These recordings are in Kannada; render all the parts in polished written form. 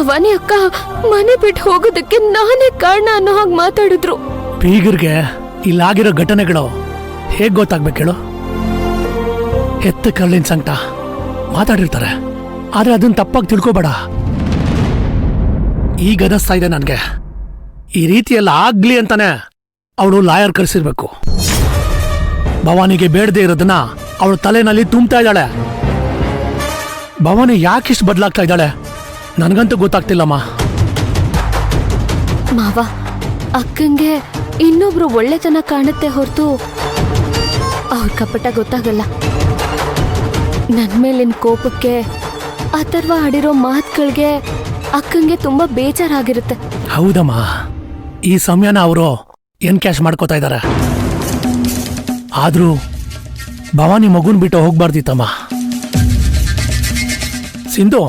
ಭವಾನಿ ಅಕ್ಕ ಮನೆ ಬಿಟ್ಟು ಹೋಗೋದಕ್ಕೆ ನಾನೇ ಕಾರಣ ಅನ್ನೋ ಹಾಗೆ ಮಾತಾಡಿದ್ರು. ಬೀಗರ್ಗೆ ಇಲ್ಲಾಗಿರೋ ಘಟನೆಗಳು ಹೇಗ್ ಗೊತ್ತಾಗ್ಬೇಕು ಹೇಳು? ಎತ್ತ ಕರ್ಲಿನ ಸಂಕಟ ಮಾತಾಡಿರ್ತಾರೆ, ಆದ್ರೆ ಅದನ್ನ ತಪ್ಪಾಗಿ ತಿಳ್ಕೊಬೇಡ. ಈಗ ಅನಿಸ್ತಾ ಇದೆ ನನ್ಗೆ, ಈ ರೀತಿಯೆಲ್ಲ ಆಗ್ಲಿ ಅಂತಾನೆ ಅವಳು ಲಾಯರ್ ಕರೆಸಿರ್ಬೇಕು. ಭವಾನಿಗೆ ಬೇಡದೆ ಇರೋದನ್ನ ಅವಳು ತಲೆನಲ್ಲಿ ತುಂಬ್ತಾ ಇದ್ದಾಳೆ. ಭವಾನಿ ಯಾಕಿಷ್ಟು ಬದಲಾಗ್ತಾ ಇದ್ದಾಳೆ ನನ್ಗಂತೂ ಗೊತ್ತಾಗ್ತಿಲ್ಲಮ್ಮ. ಮಾವ, ಅಕ್ಕಂಗೆ ಇನ್ನೊಬ್ರು ಒಳ್ಳೆತನ ಕಾಣುತ್ತೆ ಹೊರತು ಅವ್ರ ಕಪಟ ಗೊತ್ತಾಗಲ್ಲ. ನನ್ ಮೇಲಿನ ಕೋಪಕ್ಕೆ ಅಥರ್ವ ಆಡಿರೋ ಮಾತುಗಳಿಗೆ ಅಕ್ಕಂಗೆ ತುಂಬಾ ಬೇಜಾರಾಗಿರುತ್ತೆ. ಹೌದಮ್ಮ, ಈ ಸಮಯನ ಅವರು ಕ್ಯಾಶ್ ಮಾಡ್ಕೋತಾ ಇದ್ದಾರೆ. ಆದ್ರೂ ಭವಾನಿ ಮಗುನ್ ಬಿಟ್ಟು ಹೋಗ್ಬಾರ್ದಿತ್ತಮ್ಮ. ಸಿಂಧು,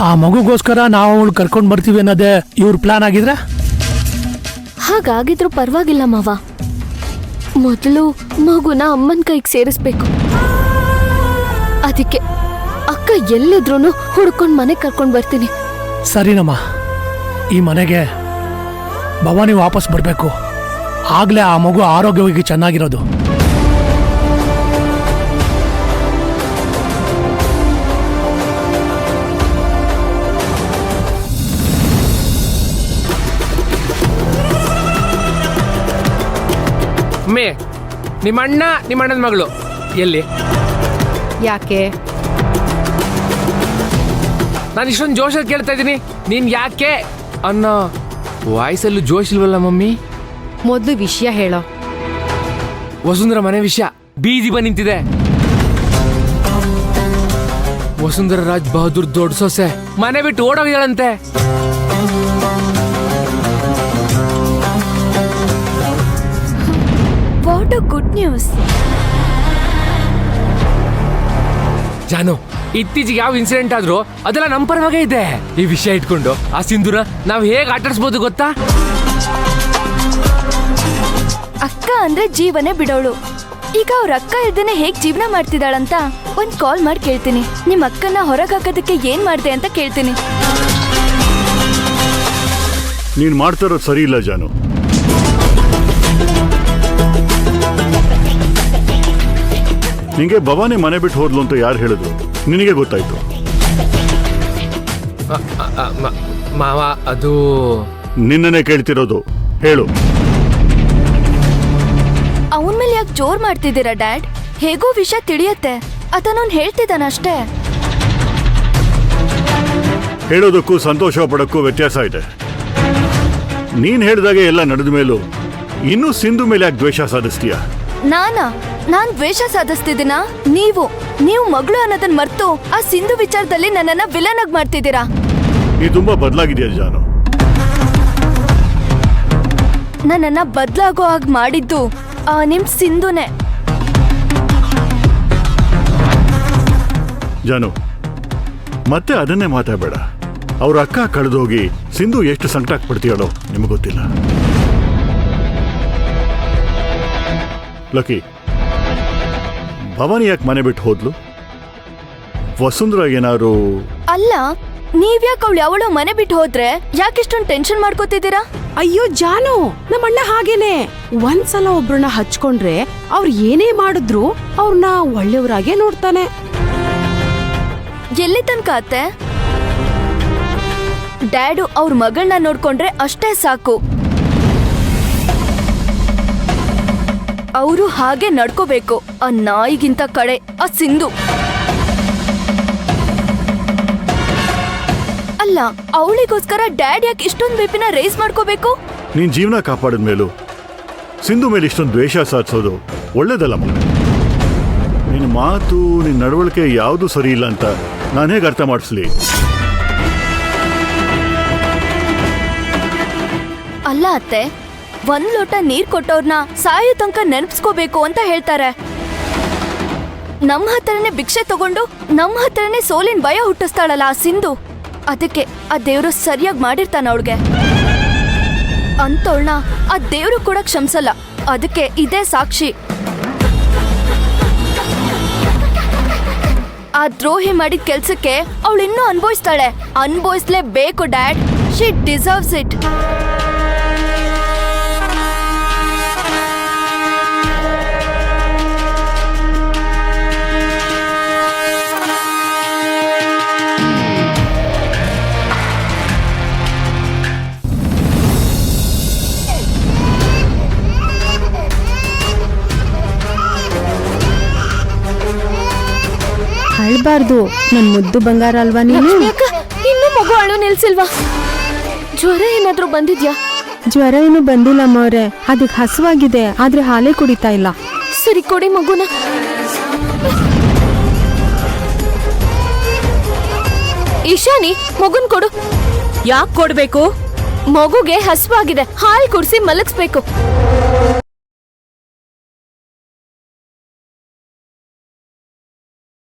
ಆ ಮಗುಗೋಸ್ಕರ ನಾವು ಅವಳು ಕರ್ಕೊಂಡ್ ಬರ್ತೀವಿ ಅನ್ನೋದೇ ಇವ್ರ ಪ್ಲಾನ್ ಆಗಿದ್ರೆ? ಹಾಗಾಗಿದ್ರು ಪರವಾಗಿಲ್ಲ ಮಾವ, ಮೊದಲು ಮಗುನ ಅಮ್ಮನ ಕೈಗೆ ಸೇರಿಸ್ಬೇಕು. ಅದಕ್ಕೆ ಅಕ್ಕ ಎಲ್ಲಿದ್ರು ಹುಡ್ಕೊಂಡ್ ಮನೆ ಕರ್ಕೊಂಡ್ ಬರ್ತೀನಿ. ಸರಿನಮ್ಮ, ಈ ಮನೆಗೆ ಭವಾನಿ ವಾಪಸ್ ಬರಬೇಕು. ಆಗ್ಲೇ ಆ ಮಗು ಆರೋಗ್ಯವಾಗಿ ಚೆನ್ನಾಗಿರೋದು. ನಿಮ್ಮಣ್ಣ ನಿಮ್ಮಣ್ಣನ ಮಗಳು ಎಲ್ಲಿ? ಯಾಕೆ? ನಾನು ಇಷ್ಟೊಂದು ಜೋಶಲ್ಲಿ ಕೇಳ್ತಾ ಇದ್ದೀನಿ, ನೀನ್ ಯಾಕೆ ಅನ್ನೋ ವಾಯ್ಸಲ್ಲೂ ಜೋಶ್ ಇಲ್ವಲ್ಲ ಮಮ್ಮಿ? ಮೊದಲು ವಿಷಯ ಹೇಳೋ. ವಸುಂಧರ ಮನೆ ವಿಷಯ ಬೀದಿ ಬಂದು ನಿಂತಿದೆ. ವಸುಂಧರ ರಾಜ್ ಬಹದ್ದೂರ್ ದೊಡ್ಡ ಸೊಸೆ ಮನೆ ಬಿಟ್ಟು ಓಡೋಗಿದ್ದಾಳಂತೆ. What a good news. ಜಾನು, ಇತ್ತೀಚೆಗೆ ಯಾವ ಇನ್ಸಿಡೆಂಟ್ ಆದ್ರೂ ಅದೆಲ್ಲ ನಮ್ಮ ಪರವಾಗೇ ಇದೆ. ಈ ವಿಷಯ ಇಟ್ಕೊಂಡು ಆ ಸಿಂಧೂರ ನಾವ್ ಹೇಗ್ ಆಟಾಡ್ಸ್ಬೋದು ಗೊತ್ತಾ? ಅಕ್ಕ ಅಂದ್ರೆ ಜೀವನೇ ಬಿಡೋಳು. ಈಗ ಅವ್ರ ಅಕ್ಕ ಇಲ್ದೇನೆ ಹೇಗ್ ಜೀವನ ಮಾಡ್ತಿದ್ದಾಳಂತ ಒಂದ್ ಕಾಲ್ ಮಾಡಿ ಕೇಳ್ತೀನಿ. ನಿಮ್ ಅಕ್ಕನ ಹೊರಗೆ ಹಾಕೋದಕ್ಕೆ ಏನ್ ಮಾಡ್ದೆ ಅಂತ ಕೇಳ್ತೀನಿ. ನೀನ್ ಮಾಡ್ತಾ ಇರೋದು ಸರಿ ಇಲ್ಲ ಜಾನು. ನಿಂಗೆ ಭವಾನಿ ಮನೆ ಬಿಟ್ಟು ಹೋದ್ಲು ಅಂತ ಯಾರು ಹೇಳಿದ್ರು? ನಿನಗೆ ಗೊತ್ತಾಯ್ತು? ಮಾವ, ಅದು ನಿನ್ನನ್ನೇ ಕೇಳ್ತಿರೋದು, ಹೇಳು. ಅವನ್ ಮೇಲೆ ಯಾಕೆ ಜೋರ್ ಮಾಡ್ತಿದ್ದೀರಾ ಡ್ಯಾಡ್? ಹೇಗೋ ವಿಷಯ ತಿಳಿಯತ್ತೆ, ಅದನ್ನೊಂದು ಹೇಳ್ತಿದ್ದಾನಷ್ಟೇ. ಹೇಳೋದಕ್ಕೂ ಸಂತೋಷ ಪಡೋಕ್ಕೂ ವ್ಯತ್ಯಾಸ ಇದೆ. ನೀನ್ ಹೇಳಿದಾಗೆ ಎಲ್ಲ ನಡೆದ ಮೇಲೂ ಇನ್ನೂ ಸಿಂಧು ಮೇಲೆ ಯಾಕೆ ದ್ವೇಷ ಸಾಧಿಸ್ತೀಯ? ನಾನ್ ದ್ವೇಷ ಸಾಧಿಸ್ತಿದ್ದೀನ? ನೀವು ಮಗಳು ಅನ್ನೋದನ್ನ ಮರ್ತು ಆ ಸಿಂಧು ವಿಚಾರದಲ್ಲಿ ನನ್ನನ್ನ ವಿಲನ್ ಆಗಿ ಮಾಡ್ತಿದ್ದೀರಾ. ನೀ ತುಂಬಾ ಬದಲಾಗಿದೆಯಾ ಜಾನು. ನನ್ನನ್ನ ಬದಲಾಗೋ ಹಾಗೆ ಮಾಡಿದ್ದು ನಿಮ್ ಸಿಂಧುನೇ. ಜಾನು, ಮತ್ತೆ ಅದನ್ನೇ ಮಾತಾಡಬೇಡ. ಅವ್ರ ಅಕ್ಕ ಕಳೆದೋಗಿ ಸಿಂಧು ಎಷ್ಟು ಸಂಕಟ ಪಡ್ತೀಯಳೋ ನಿಮಗೆ ಗೊತ್ತಿಲ್ಲ. ಲಕ್ಕಿ, ಭವಾನಿ ಯಾಕೆ ಮನೆ ಬಿಟ್ಟು ಹೋದ್ಲು? ವಸುಂಧರ ಏನಾರು? ಅಲ್ಲ, ನೀವ್ಯಾಕೆ ಅವಳು ಯಾವಳೋ ಮನೆ ಬಿಟ್ಟು ಹೋದ್ರೆ ಯಾಕಿಷ್ಟೊಂದು ಟೆನ್ಷನ್ ಮಾಡ್ಕೋತಿದ್ದೀರಾ? ಅಯ್ಯೋ ಜಾನು, ನಮ್ಮಣ್ಣ ಹಾಗೇನೆ. ಒಂದ್ಸಲ ಒಬ್ರನ್ನ ಹಚ್ಕೊಂಡ್ರೆ ಅವ್ರು ಏನೇ ಮಾಡಿದ್ರು ಅವ್ರನ್ನ ಒಳ್ಳೆಯವರಾಗೆ ನೋಡ್ತಾನೆ. ಎಲ್ಲಿ ತನಕ ಅತ್ತೆ? ಡ್ಯಾಡು ಅವ್ರ ಮಗಳನ್ನ ನೋಡ್ಕೊಂಡ್ರೆ ಅಷ್ಟೇ ಸಾಕು. ಅವರು ಹಾಗೆ ನಡ್ಕೋಬೇಕು. ಆ ನಾಯಿಗಿಂತ ಕಡೆ ಆ ಸಿಂಧು. ಅಲ್ಲ, ಅವಳಿಗೋಸ್ಕರ ಡ್ಯಾಡ್ ಯಾಕೆ ಇಷ್ಟೊಂದು ಬಿಪಿನ ರೇಸ್ ಮಾಡ್ಕೋಬೇಕು? ನೀನ್ ಜೀವನ ಕಾಪಾಡಿದ ಮೇಲೂ ಸಿಂಧು ಮೇಲೆ ಇಷ್ಟೊಂದು ದ್ವೇಷ ಸಾಧಿಸೋದು ಒಳ್ಳೇದಲ್ಲ ಮಗನೇ. ನಿನ್ನ ಮಾತು, ನಿನ್ನ ನಡವಳಿಕೆ ಯಾವುದು ಸರಿ ಇಲ್ಲ ಅಂತ ನಾನು ಹೇಗೆ ಅರ್ಥ ಮಾಡಿಸ್ಲಿ? ಅಲ್ಲ ಅತ್ತೆ, ಒಂದ್ ಲೋಟ ನೀರ್ ಕೊಟ್ಟವ್ರನ್ನ ಸಾಯೋ ತನಕ ನೆನಪಿಸ್ಕೋಬೇಕು ಅಂತ ಹೇಳ್ತಾರೆ. ನಮ್ಮ ಹತ್ರನೇ ಭಿಕ್ಷೆ ತಗೊಂಡು ನಮ್ಮ ಹತ್ರನೇ ಸೋಲಿನ ಭಯ ಹುಟ್ಟಿಸ್ತಾಳಲ್ಲ ಆ ಸಿಂಧು. ಅದಕ್ಕೆ ಆ ದೇವ್ರು ಸರಿಯಾಗಿ ಮಾಡಿರ್ತಾನ ಅವಳಿಗೆ. ಅಂತವಳನ್ನ ಆ ದೇವ್ರು ಕೂಡ ಕ್ಷಮಿಸಲ್ಲ. ಅದಕ್ಕೆ ಇದೇ ಸಾಕ್ಷಿ. ಆ ದ್ರೋಹಿ ಮಾಡಿದ ಕೆಲ್ಸಕ್ಕೆ ಅವಳು ಇನ್ನೂ ಅನ್ಭವಿಸ್ತಾಳೆ. ಅನ್ಭವಿಸ್ಲೇಬೇಕು ಡ್ಯಾಡ್. She deserves it. ಅಳ್ಬಾರ್ದು, ನನ್ ಮುದ್ದು ಬಂಗಾರ ಅಲ್ವಾ ನೀನು? ಲಕ್ಷ್ಮಿ ಅಕ್ಕ, ಇನ್ನೂ ಮಗು ಅಳು ನಿಲ್ಸಿಲ್ವಾ? ಜ್ವರ ಏನಾದ್ರೂ ಬಂದಿದ್ಯಾ? ಜ್ವರ ಏನು ಬಂದಿಲ್ಲ ಅಮ್ಮವ್ರೆ, ಅದಕ್ಕೆ ಹಸುವಾಗಿದೆ, ಆದ್ರೆ ಹಾಲೇ ಕುಡಿತಾ ಇಲ್ಲ. ಸರಿ ಕೊಡಿ ಮಗುನ. ಈಶಾನಿ, ಮಗುನ್ ಕೊಡು. ಯಾಕೆ ಕೊಡ್ಬೇಕು? ಮಗುಗೆ ಹಸುವಾಗಿದೆ, ಹಾಲು ಕುಡಿಸಿ ಮಲಗಿಸ್ಬೇಕು.